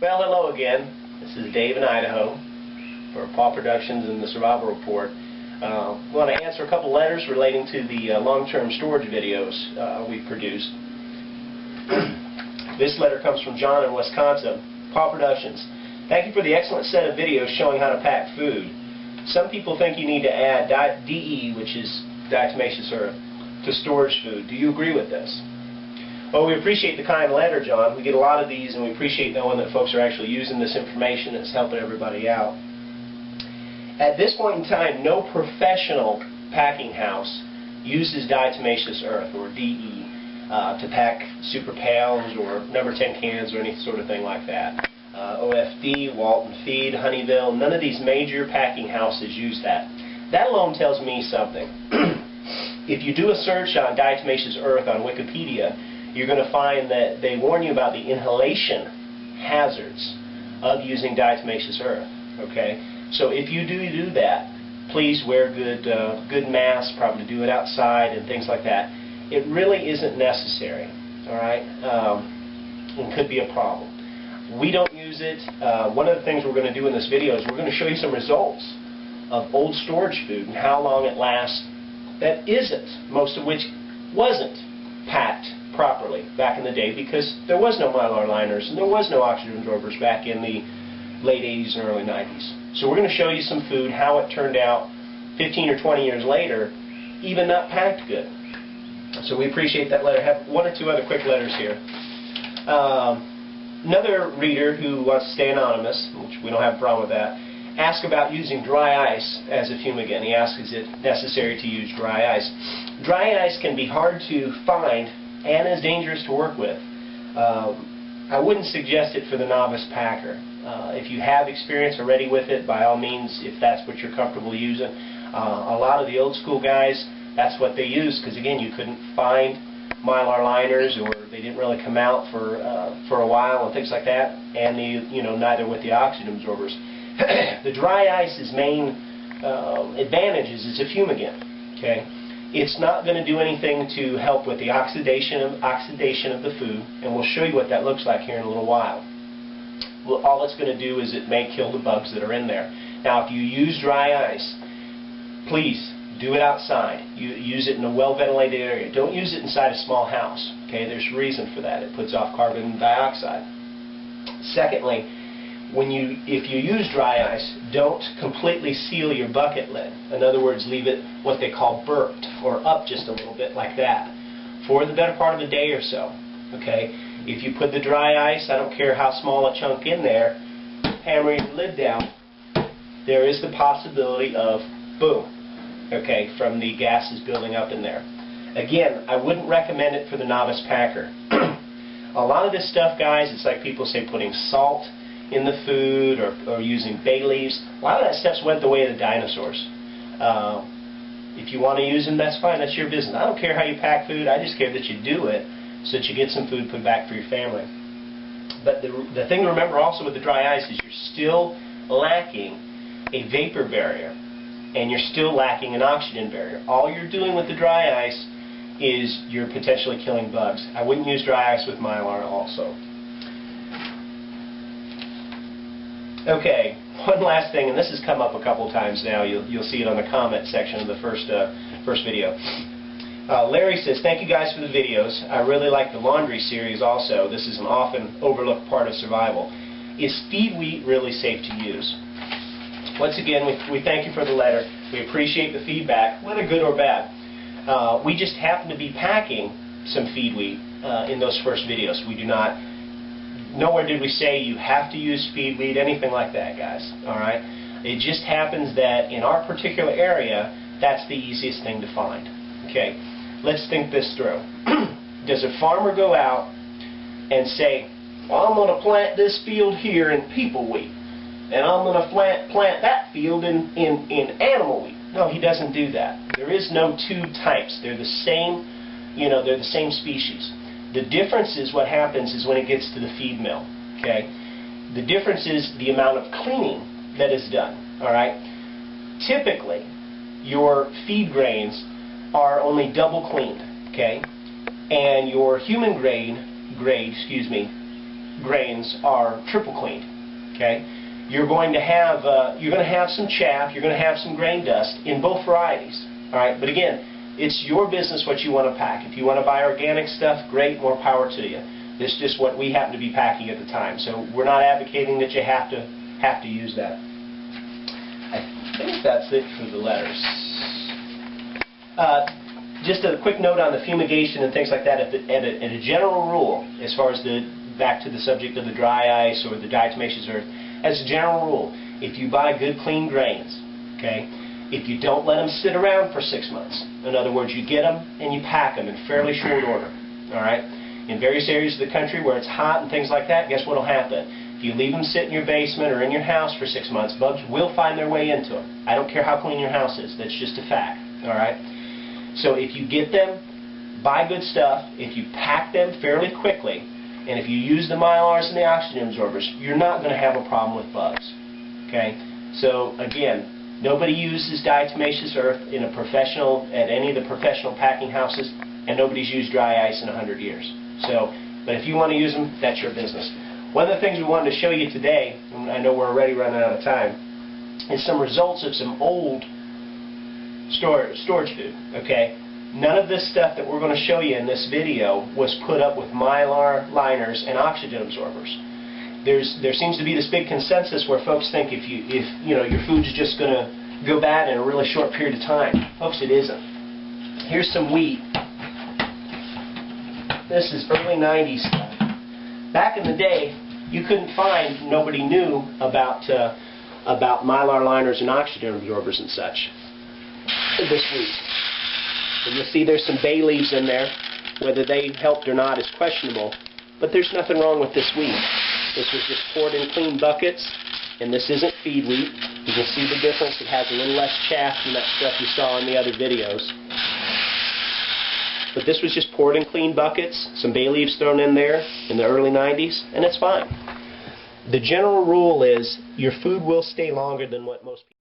Well, hello again. This is Dave in Idaho for Paw Productions and the Survival Report. We want to answer a couple letters relating to the long-term storage videos we've produced. This letter comes from John in Wisconsin. Paw Productions. Thank you for the excellent set of videos showing how to pack food. Some people think you need to add DE, which is diatomaceous earth, to storage food. Do you agree with this? Well, we appreciate the kind letter, John. We get a lot of these, and we appreciate knowing that folks are actually using this information and it's helping everybody out. At this point in time, no professional packing house uses diatomaceous earth, or DE, to pack super pails or number 10 cans or any sort of thing like that. OFD, Walton Feed, Honeyville, none of these major packing houses use that. That alone tells me something. If you do a search on diatomaceous earth on Wikipedia, you're going to find that they warn you about the inhalation hazards of using diatomaceous earth. Okay, so if you do that, please wear good masks. Probably do it outside and things like that. It really isn't necessary. All right, it could be a problem. We don't use it. One of the things we're going to do in this video is we're going to show you some results of old storage food and how long it lasts. That isn't, most of which wasn't packed properly back in the day, because there was no Mylar liners and there was no oxygen absorbers back in the late 80s and early 90s. So we're going to show you some food, how it turned out 15 or 20 years later, even not packed good. So we appreciate that letter. Have one or two other quick letters here. Another reader who wants to stay anonymous, which we don't have a problem with that, asked about using dry ice as a fumigant. He asks, is it necessary to use dry ice? Dry ice can be hard to find and is dangerous to work with. I wouldn't suggest it for the novice packer. If you have experience already with it, by all means, if that's what you're comfortable using. A lot of the old school guys, that's what they use, because again, you couldn't find Mylar liners, or they didn't really come out for a while and things like that, and neither with the oxygen absorbers. The dry ice's main advantage is it's a fumigant. Okay, it's not going to do anything to help with the oxidation of the food, and we'll show you what that looks like here in a little while. Well, all it's going to do is it may kill the bugs that are in there. Now, if you use dry ice, please do it outside. You use it in a well-ventilated area. Don't use it inside a small house. Okay, there's a reason for that. It puts off carbon dioxide. Secondly, if you use dry ice, don't completely seal your bucket lid. In other words, leave it what they call burped, or up just a little bit like that, for the better part of a day or so. Okay, if you put the dry ice, I don't care how small a chunk in there, hammer your lid down, there is the possibility of boom. Okay, from the gases building up in there. Again, I wouldn't recommend it for the novice packer. A lot of this stuff, guys, it's like people say putting salt in the food, or using bay leaves. A lot of that stuff's went the way of the dinosaurs. If you want to use them, that's fine. That's your business. I don't care how you pack food. I just care that you do it so that you get some food put back for your family. But the thing to remember also with the dry ice is you're still lacking a vapor barrier, and you're still lacking an oxygen barrier. All you're doing with the dry ice is you're potentially killing bugs. I wouldn't use dry ice with Mylar also. Okay, one last thing, and this has come up a couple times now. You'll see it on the comment section of the first video. Larry says, thank you guys for the videos. I really like the laundry series also. This is an often overlooked part of survival. Is feed wheat really safe to use? Once again, we thank you for the letter. We appreciate the feedback, whether good or bad. We just happen to be packing some feed wheat in those first videos. We do not, nowhere did we say you have to use feed wheat, anything like that, guys. All right? It just happens that in our particular area, that's the easiest thing to find. Okay, let's think this through. Does a farmer go out and say, well, I'm going to plant this field here in people wheat, and I'm going to plant that field in animal wheat? No, he doesn't do that. There is no two types. They're the same, they're the same species. The difference is what happens is when it gets to the feed mill. Okay, the difference is the amount of cleaning that is done. All right, typically your feed grains are only double cleaned. Okay, and your human grade grains are triple cleaned. Okay, you're going to have some chaff, you're going to have some grain dust in both varieties. All right, but again, it's your business what you want to pack. If you want to buy organic stuff, great, more power to you. This is just what we happen to be packing at the time. So we're not advocating that you have to use that. I think that's it for the letters. Just a quick note on the fumigation and things like that. At a general rule, as far as back to the subject of the dry ice or the diatomaceous earth, as a general rule, if you buy good clean grains, okay, if you don't let them sit around for 6 months, in other words, you get them and you pack them in fairly short order, all right? In various areas of the country where it's hot and things like that, guess what will happen? If you leave them sit in your basement or in your house for 6 months, bugs will find their way into them. I don't care how clean your house is. That's just a fact, all right? So if you get them, buy good stuff. If you pack them fairly quickly, and if you use the Mylars and the oxygen absorbers, you're not going to have a problem with bugs, okay? So again, nobody uses diatomaceous earth in a professional, at any of the professional packing houses, and nobody's used dry ice in 100 years. So, but if you want to use them, that's your business. One of the things we wanted to show you today, and I know we're already running out of time, is some results of some old storage food. Okay, none of this stuff that we're going to show you in this video was put up with Mylar liners and oxygen absorbers. There seems to be this big consensus where folks think if you know your food's just going to go bad in a really short period of time. Folks, it isn't. Here's some wheat. This is early 90s stuff. Back in the day, you couldn't find, nobody knew about Mylar liners and oxygen absorbers and such. This wheat. And you'll see there's some bay leaves in there. Whether they helped or not is questionable. But there's nothing wrong with this wheat. This was just poured in clean buckets, and this isn't feed wheat. You can see the difference. It has a little less chaff than that stuff you saw in the other videos. But this was just poured in clean buckets, some bay leaves thrown in there in the early 90s, and it's fine. The general rule is your food will stay longer than what most people